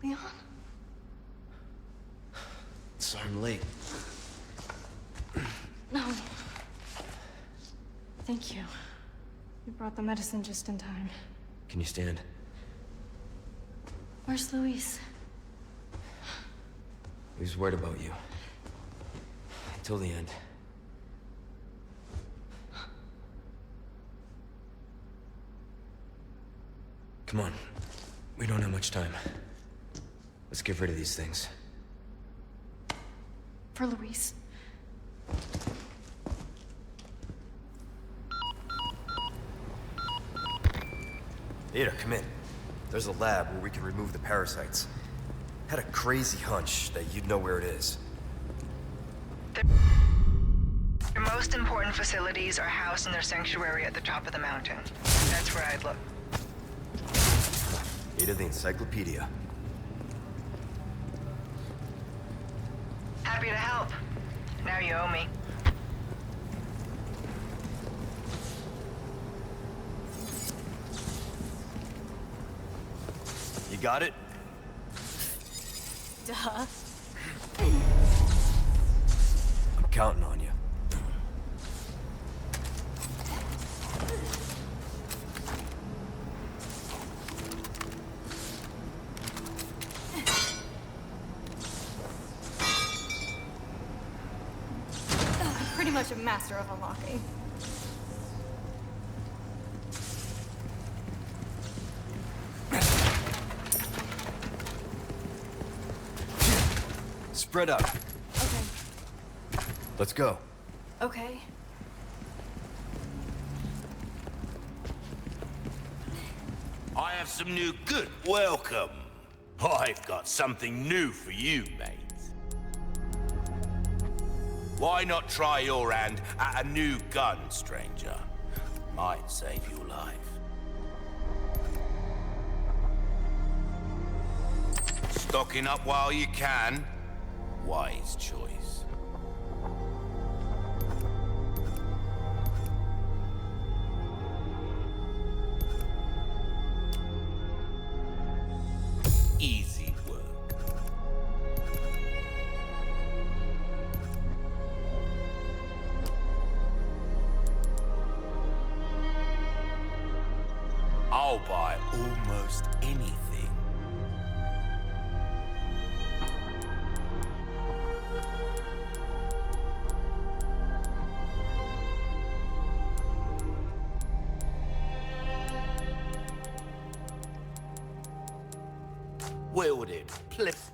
Leon? Sorry I'm late. No. Thank you. You brought the medicine just in time. Can you stand? Where's Luis? He was worried about you. Until the end. Come on. We don't have much time. Let's get rid of these things. For Luis. Ada, come in. There's a lab where we can remove the parasites. Had a crazy hunch that you'd know where it is. Their most important facilities are housed in their sanctuary at the top of the mountain. That's where I'd look. Ada the encyclopedia. Happy to help. Now you owe me. You got it? Duh. I'm counting on you. Pretty much a master of unlocking. Spread out. Okay. Let's go. Okay. I have some new good. Welcome. I've got something new for you, mate. Why not try your hand at a new gun, stranger? Might save your life. Stocking up while you can. Wise choice. Easy work. I'll buy almost anything. Wield it, please.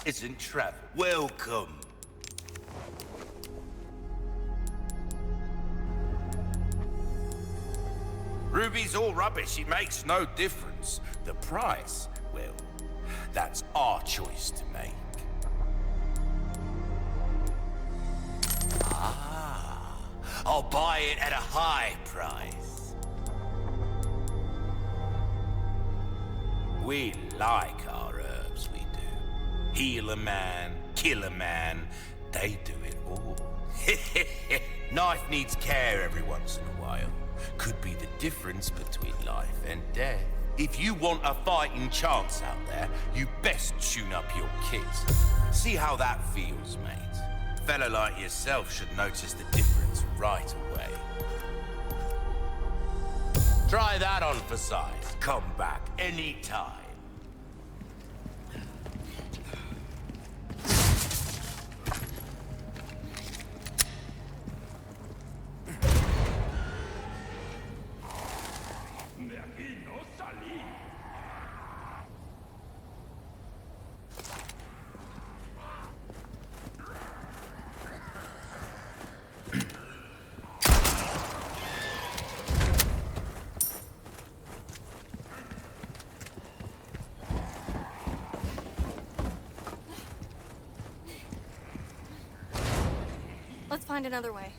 Isn't travel. Welcome. Ruby's all rubbish. It makes no difference. The price, well, that's our choice to make. Ah, I'll buy it at a high price. We like our herbs, we do. Heal a man, kill a man, they do it all. Knife needs care every once in a while. Could be the difference between life and death. If you want a fighting chance out there, you best tune up your kit. See how that feels, mate. A fella like yourself should notice the difference right away. Try that on for size. Come back anytime. Let's find another way.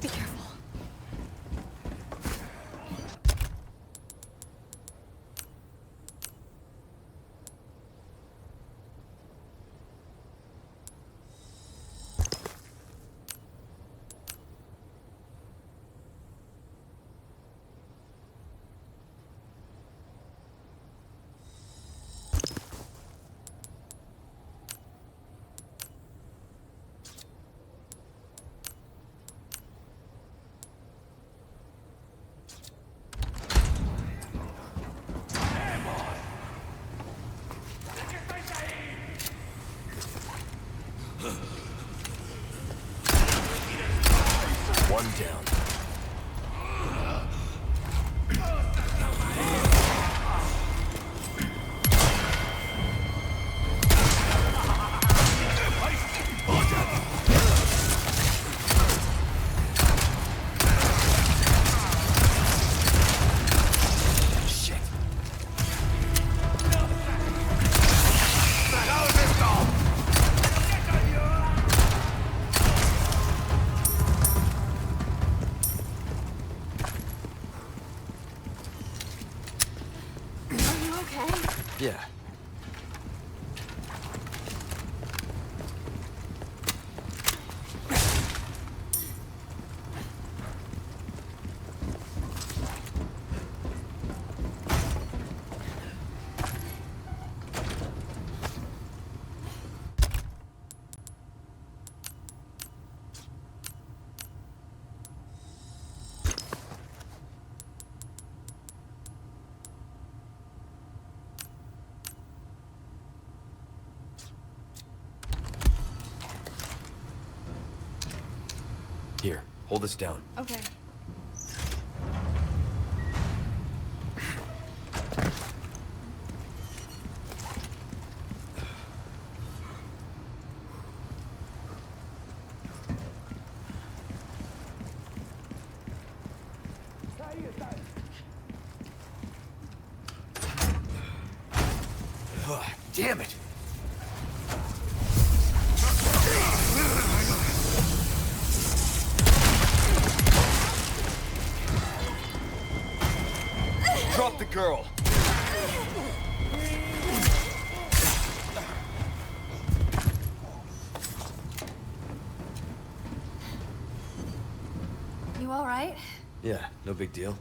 Be careful. One down. Yeah. Here, hold this down. Okay. Ugh, damn it! Drop the girl! You all right? Yeah, no big deal.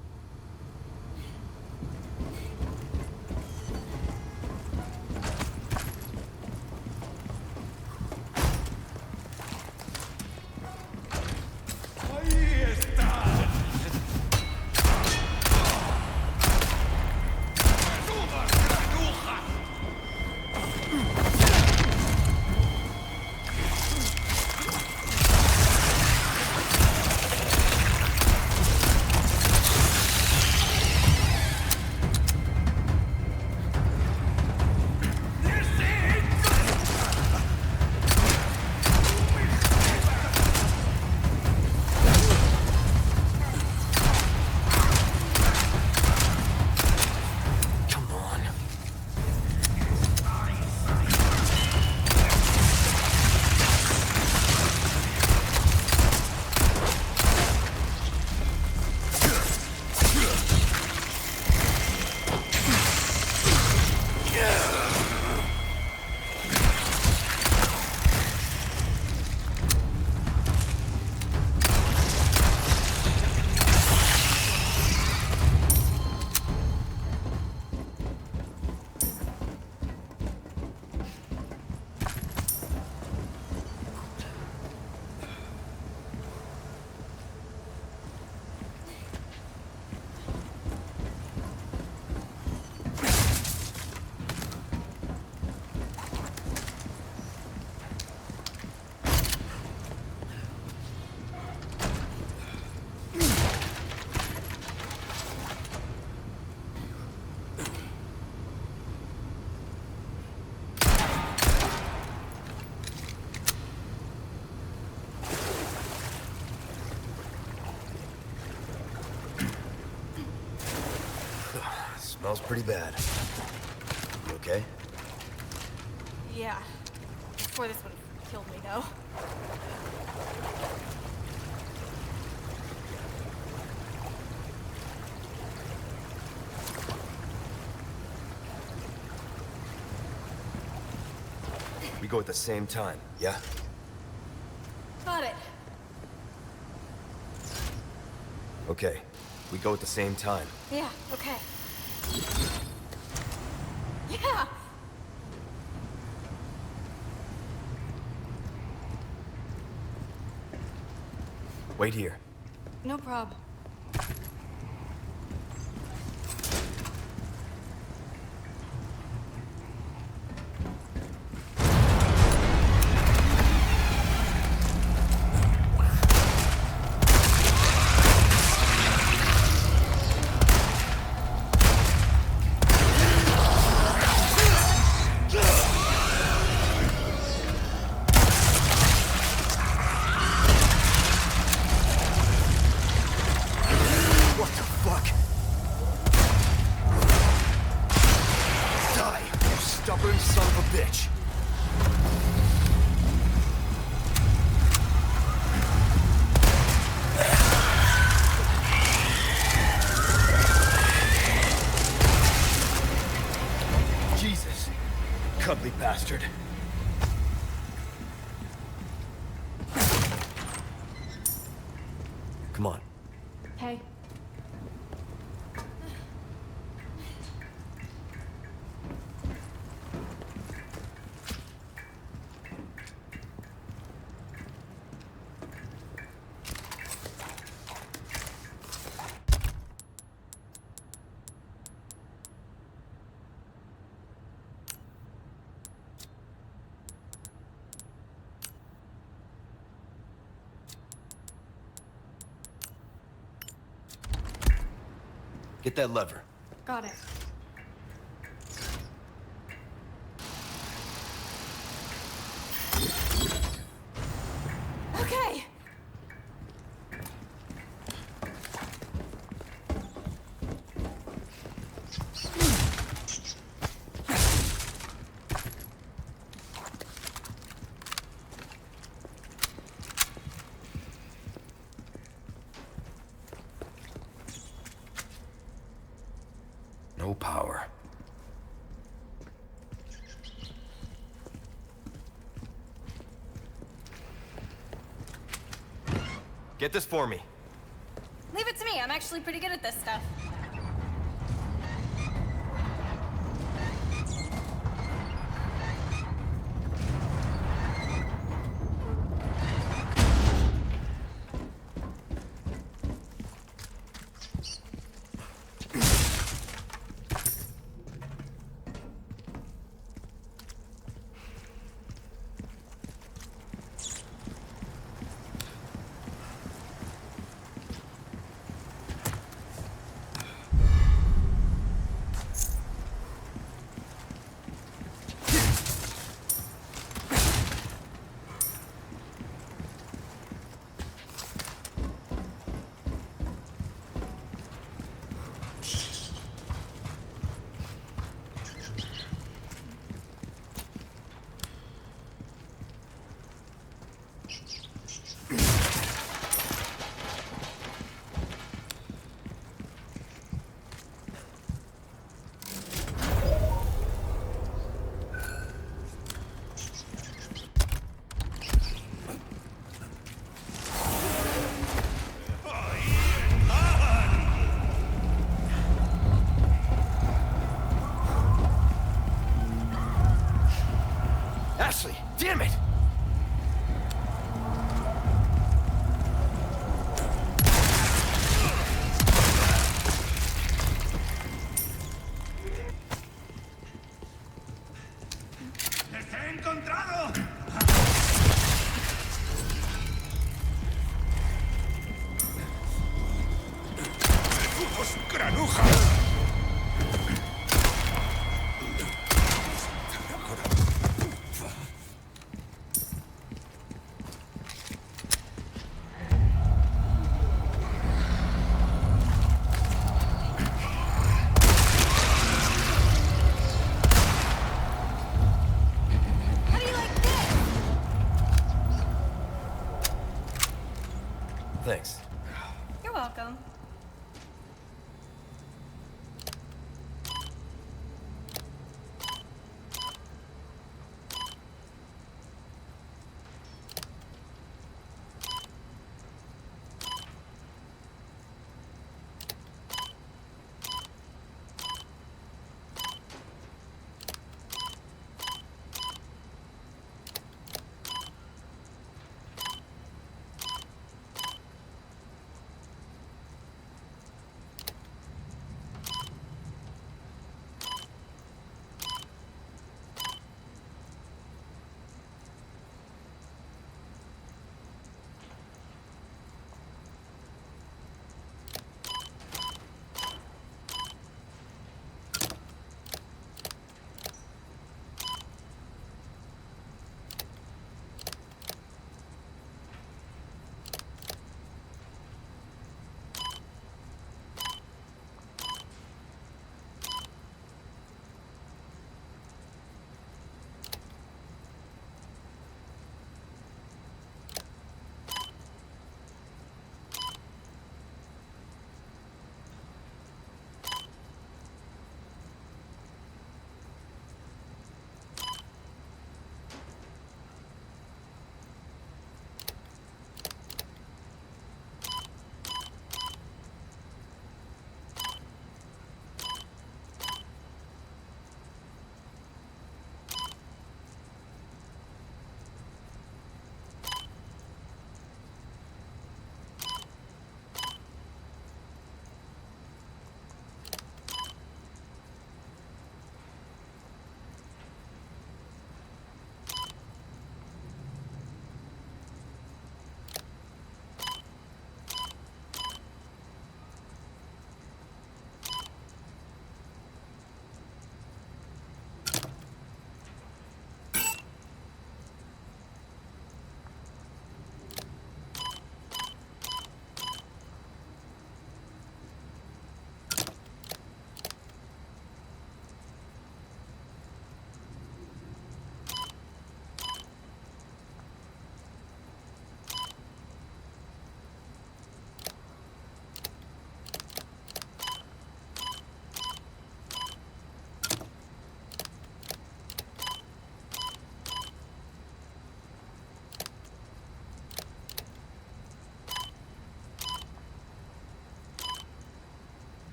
Smells pretty bad. You okay? Yeah. Before this one killed me, though. We go at the same time, yeah? Got it. Okay. We go at the same time. Yeah, okay. Yeah! Wait here. No problem. What the fuck? Die, you stubborn son of a bitch! Jesus, cuddly bastard. Come on. Hey. Get that lever. Got it. Okay! No power. Get this for me. Leave it to me. I'm actually pretty good at this stuff. Ashley, damn it! Thanks. You're welcome.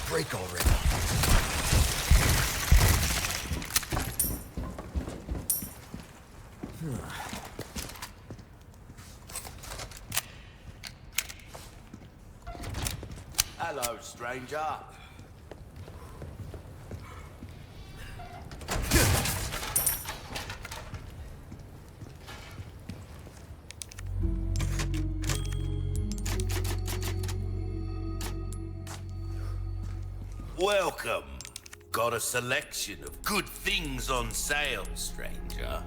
Break already. Hello, stranger. Welcome. Got a selection of good things on sale, stranger.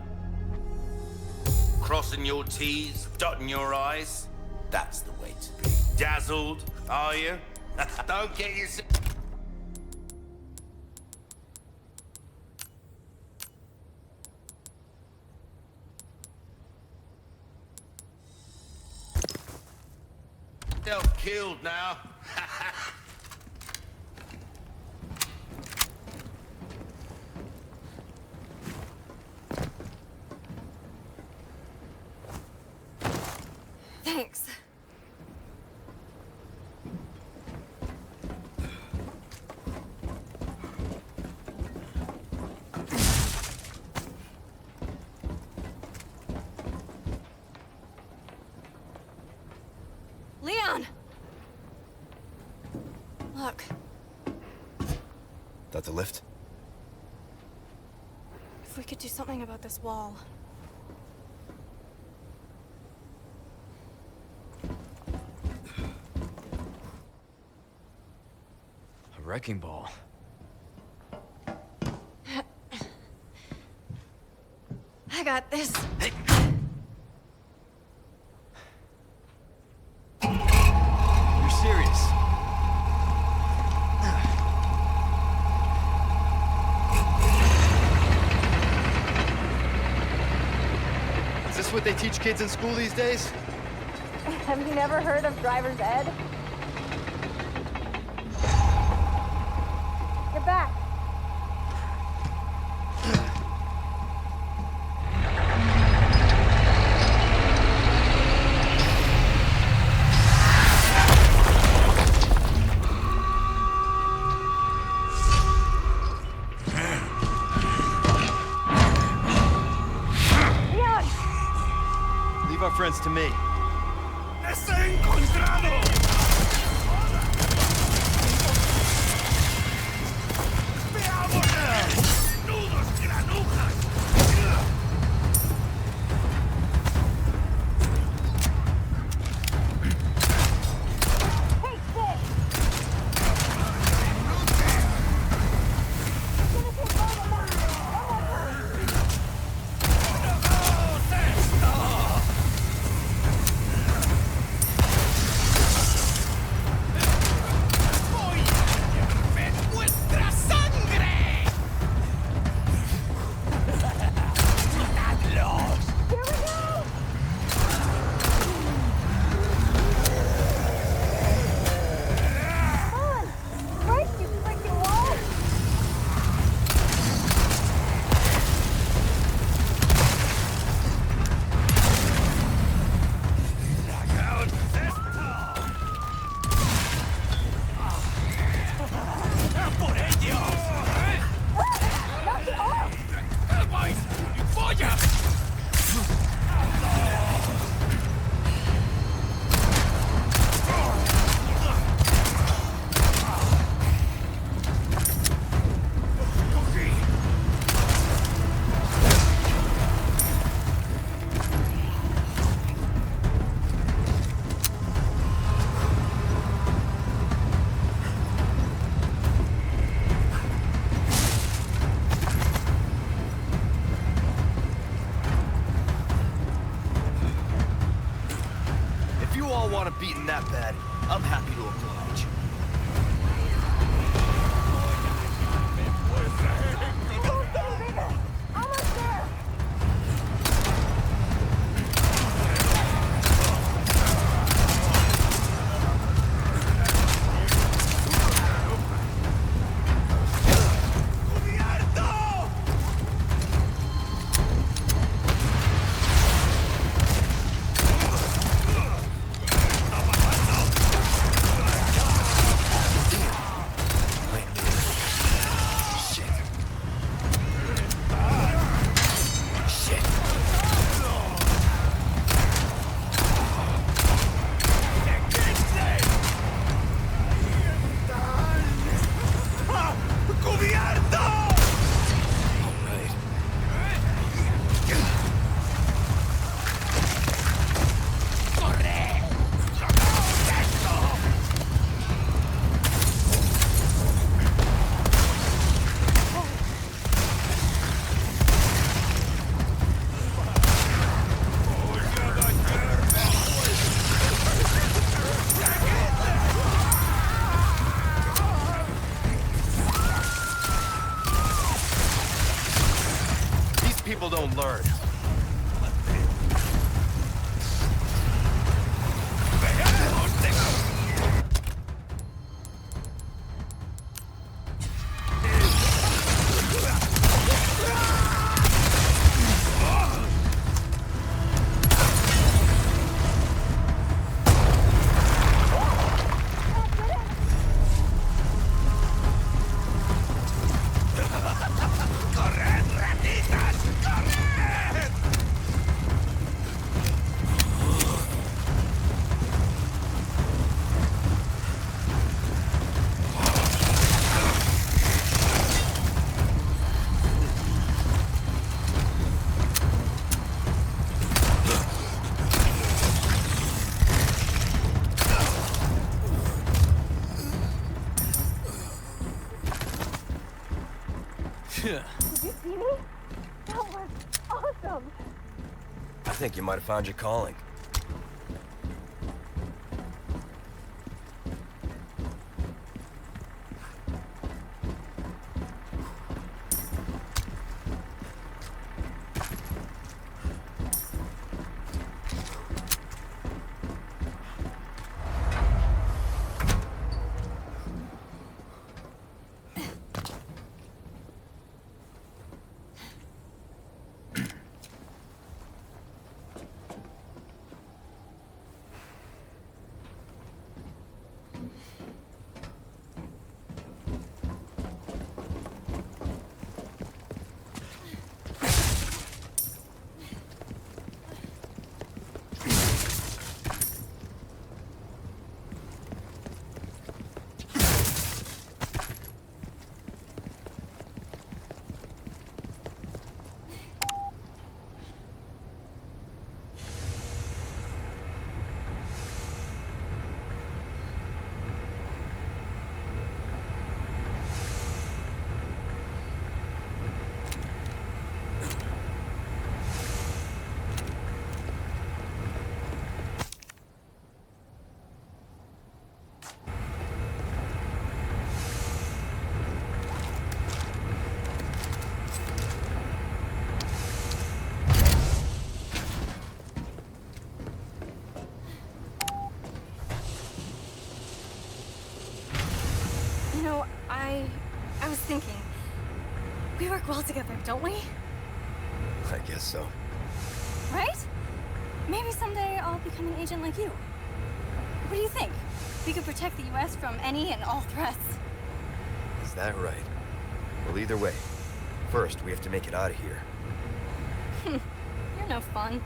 Crossing your T's, dotting your I's. That's the way to be. Dazzled, are you? Don't get yourself... myself killed now. Thanks. Leon! Look, That the lift? if we could do something about this wall. A wrecking ball. I got this. You're serious? Is this what they teach kids in school these days? Have you never heard of driver's ed? Get back. Leon! Leave our friends to me. ¡Les he encontrado! ¡Veamos! ¡Nudos granujas! Hey, sit! Gonna take all the money. One more time. ¡Vuestra sangre! ¡Matadlos! Here we go! Come on! Break, you freaking wall! ¡Por ellos! Knock it off! ¡Vais! ¡Folla! If you all want a beating that bad, I'm happy to oblige. Oh, it's getting bigger! Almost there! think you might have found your calling. You know, I was thinking, we work well together, don't we? I guess so. Right? Maybe someday I'll become an agent like you. What do you think? We could protect the US from any and all threats. Is that right? Well, either way, first we have to make it out of here. You're no fun.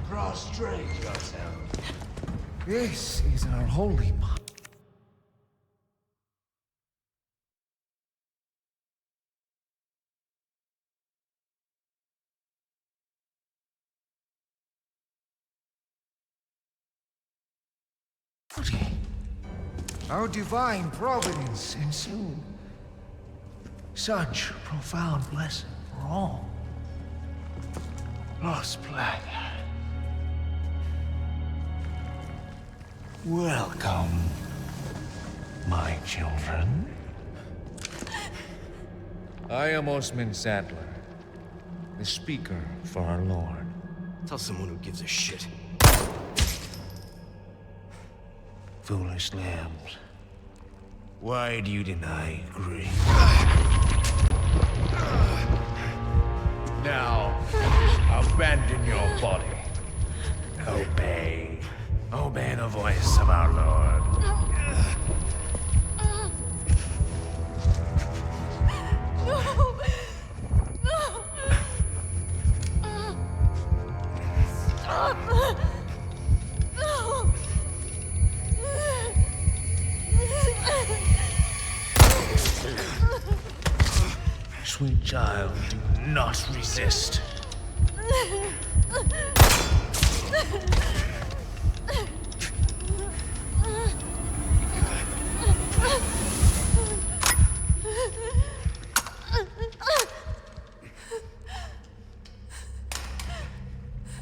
Prostrate yourself. This is our holy mother. Our divine providence ensued. Such profound blessing for all. Lost blood. Welcome, my children. I am Osman Sadler, the speaker for our Lord. Tell someone who gives a shit. Foolish lambs, why do you deny grace? Now, abandon your body. Obey. Obey the voice of our Lord. No! No! Stop! No! Sweet child, do not resist.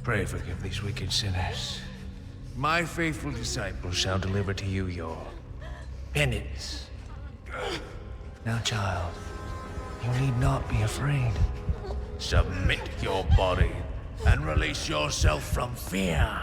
Pray forgive these wicked sinners. My faithful disciples shall deliver to you your penance. Now, child, you need not be afraid. Submit your body and release yourself from fear.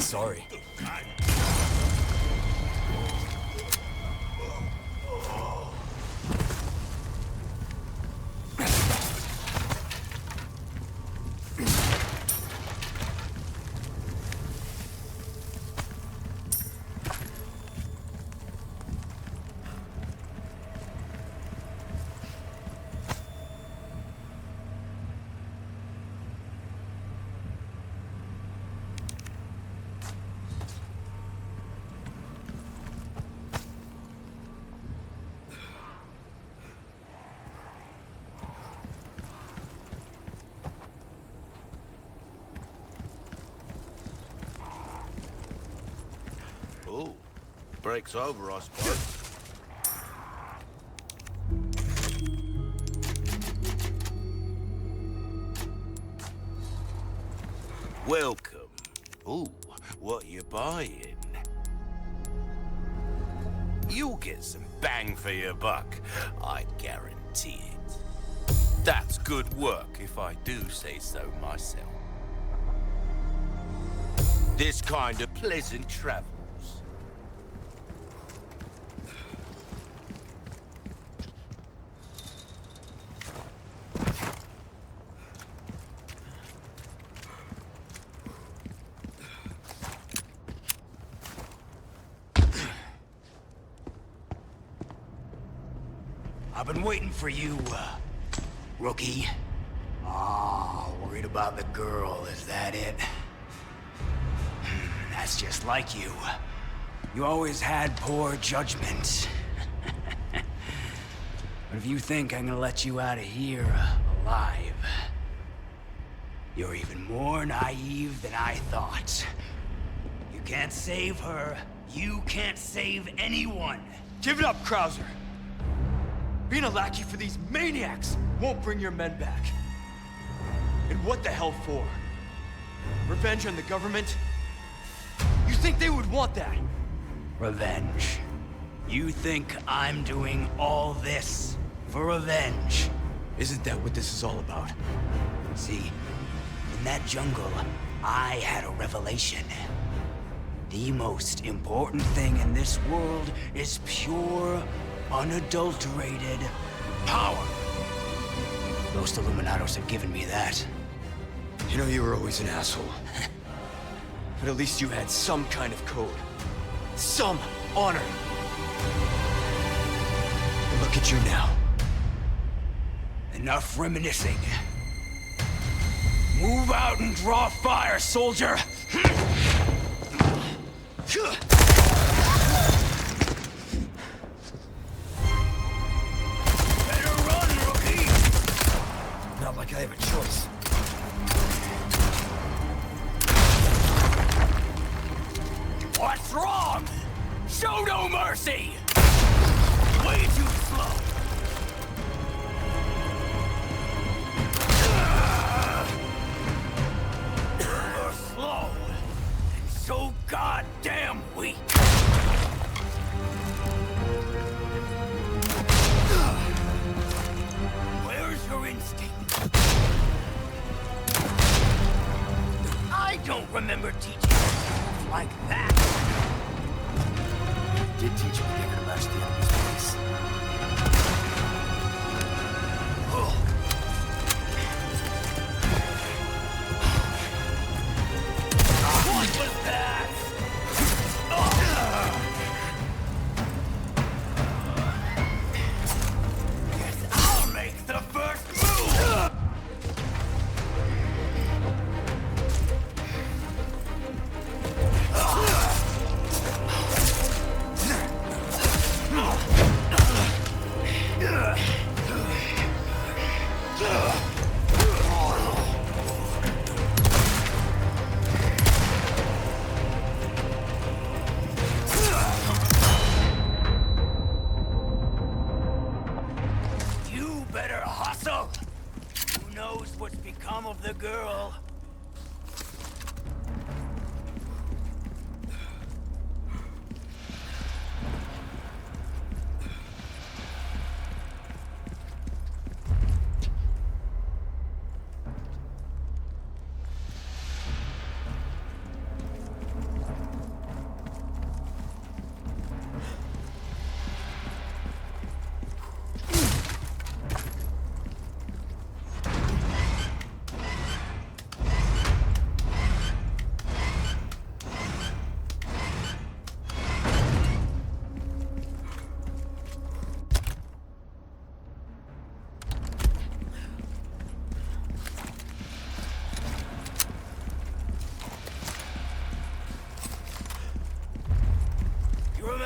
Sorry. Oh, break's over, I suppose. Welcome. Ooh, what you buying? You'll get some bang for your buck, I guarantee it. That's good work, if I do say so myself. This kind of pleasant travels. I've been waiting for you, rookie. Oh, worried about the girl, is that it? That's just like you. You always had poor judgment. But if you think I'm gonna let you out of here alive, you're even more naive than I thought. You can't save her. You can't save anyone. Give it up, Krauser. Being a lackey for these maniacs won't bring your men back. And what the hell for? Revenge on the government? You think they would want that? Revenge. You think I'm doing all this for revenge? Isn't that what this is all about? See, in that jungle, I had a revelation. The most important thing in this world is pure, unadulterated power. Most Illuminados have given me that. You know, you were always an asshole. But at least you had some kind of code. Some honor. Look at you now. Enough reminiscing. Move out and draw fire, soldier! Better run, rookie! Not like I have a choice. What's wrong? Show no mercy! Way too slow! You're slow, and so goddamn weak! Where's your instinct? I don't remember teaching you like that! Did teach me to get to match the enemy's pace. What was that? Guess I'll make the first move! You better hustle! Who knows what's become of the girl?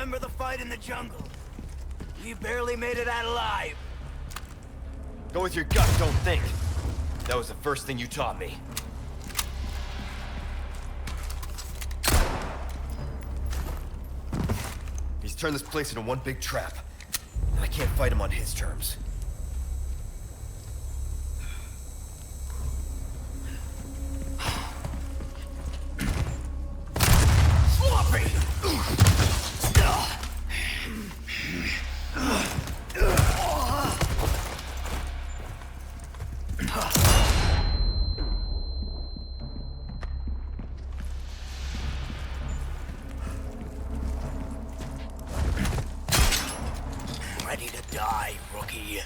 Remember the fight in the jungle? We barely made it out alive. Go with your gut, don't think. That was the first thing you taught me. He's turned this place into one big trap. And I can't fight him on his terms. Sloppy! Ready to die, rookie.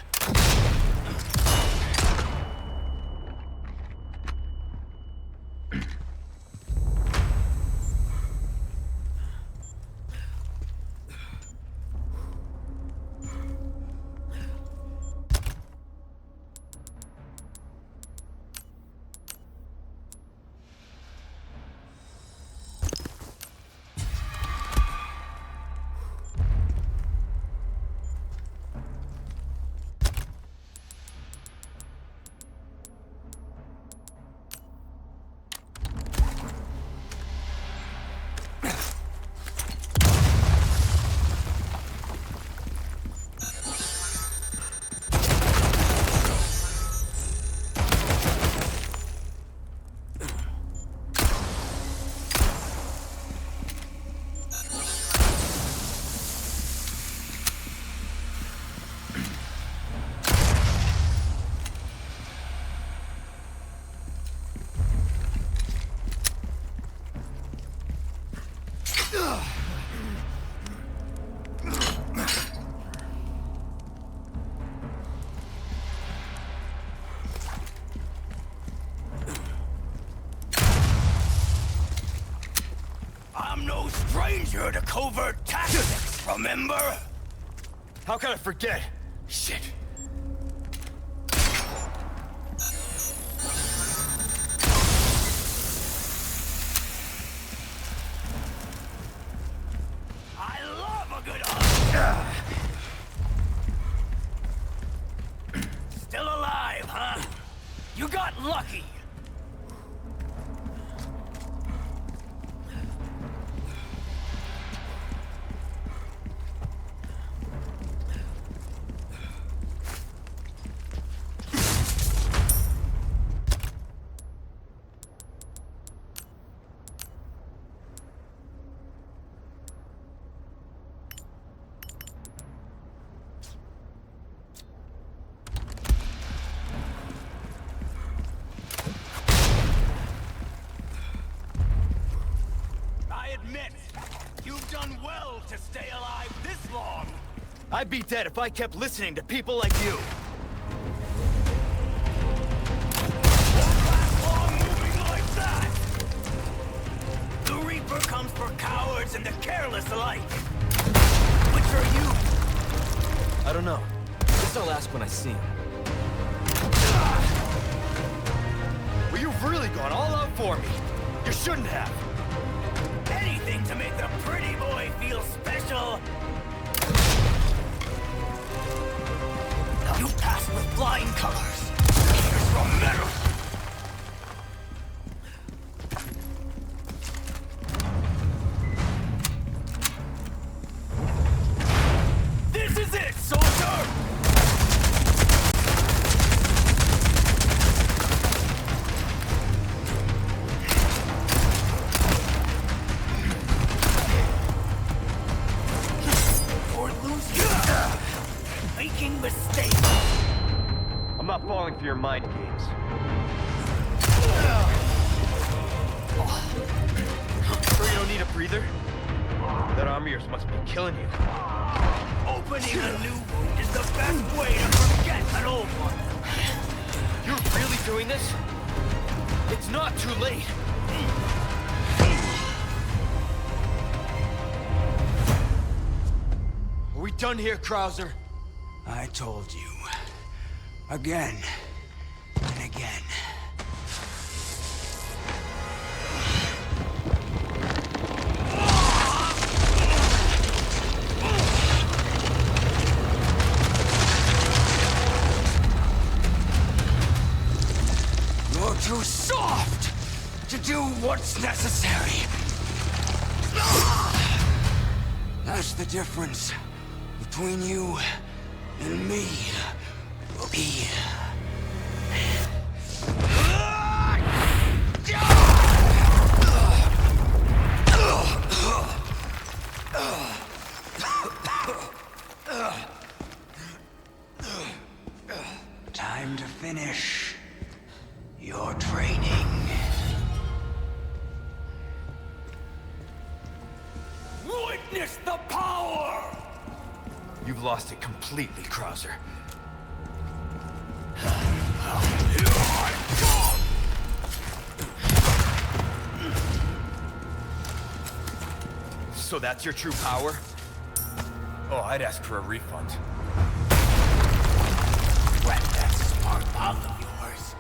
I'm no stranger to covert tactics, remember? How can I forget? Shit. I love a good hunt. Still alive, huh? You got lucky. You've done well to stay alive this long. I'd be dead if I kept listening to people like you. Won't last long moving like that. The Reaper comes for cowards and the careless alike. Which are you? I don't know. Guess I'll ask when I see him. Well, you've really gone all out for me. You shouldn't have. Anything to make the pretty boy feel special. You pass with flying colors. Here's your medal. This is it, soldier! Making mistakes. I'm not falling for your mind games. Sure you don't need a breather? That arm of yours must be killing you. Opening a new wound is the best way to forget an old one. You're really doing this? It's not too late. Are we done here, Krauser? I told you. Again. And again. too soft to do what's necessary. That's the difference between you and me, rookie. Time to finish your training. Witness the power! You've lost it completely, Krauser. Here I come! So that's your true power? Oh, I'd ask for a refund. Wet that smart mouth of yours.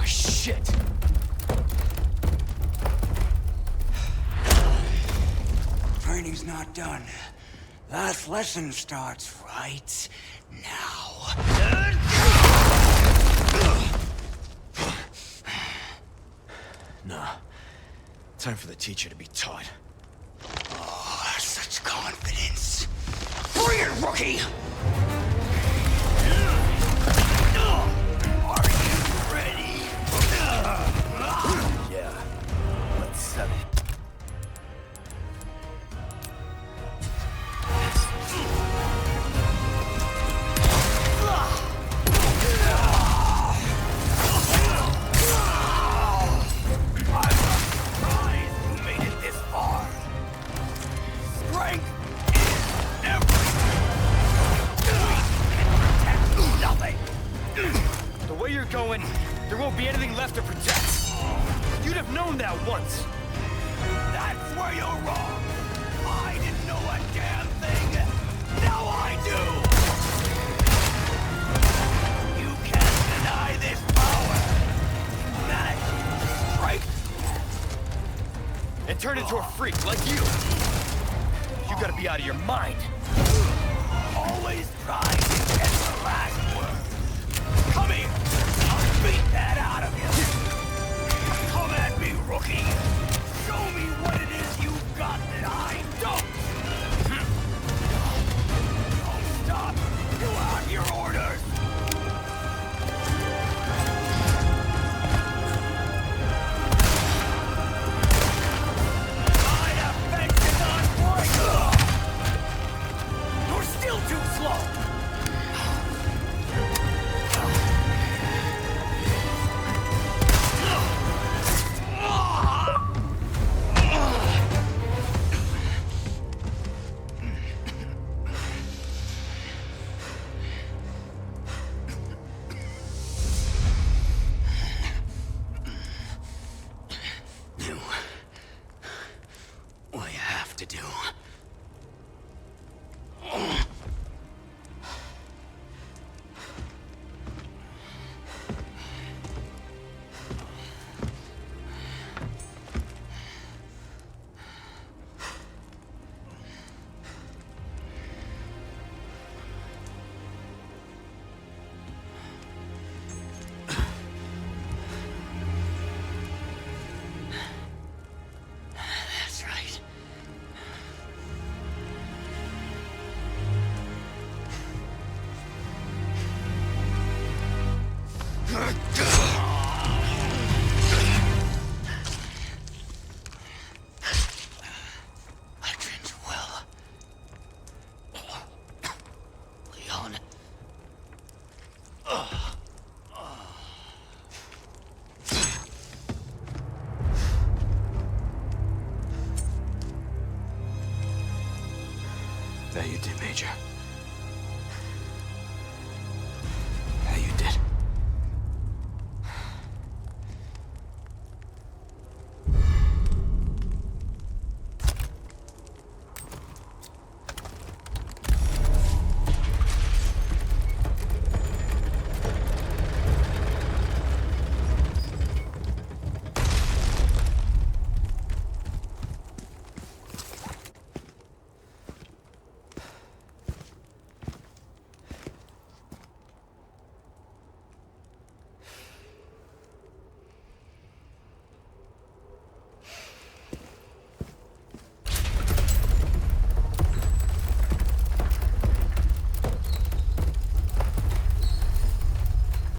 Shit! Training's not done. Last lesson starts right now. Nah. Time for the teacher to be taught. Oh, such confidence. Bring it, rookie! Are you ready? Yeah. Let's settle. Going, there won't be anything left to protect. You'd have known that once. That's where you're wrong. I didn't know a damn thing. Now I do. You can't deny this power. Manage, right? And turn into a freak like you. You gotta be out of your mind. Always trying to get the last word. Come here. Beat that out of you! Come at me, rookie! Show me what it is you've got that I don't! Don't stop! You have your orders! My affection unbreakable! You're still too slow! Ugh.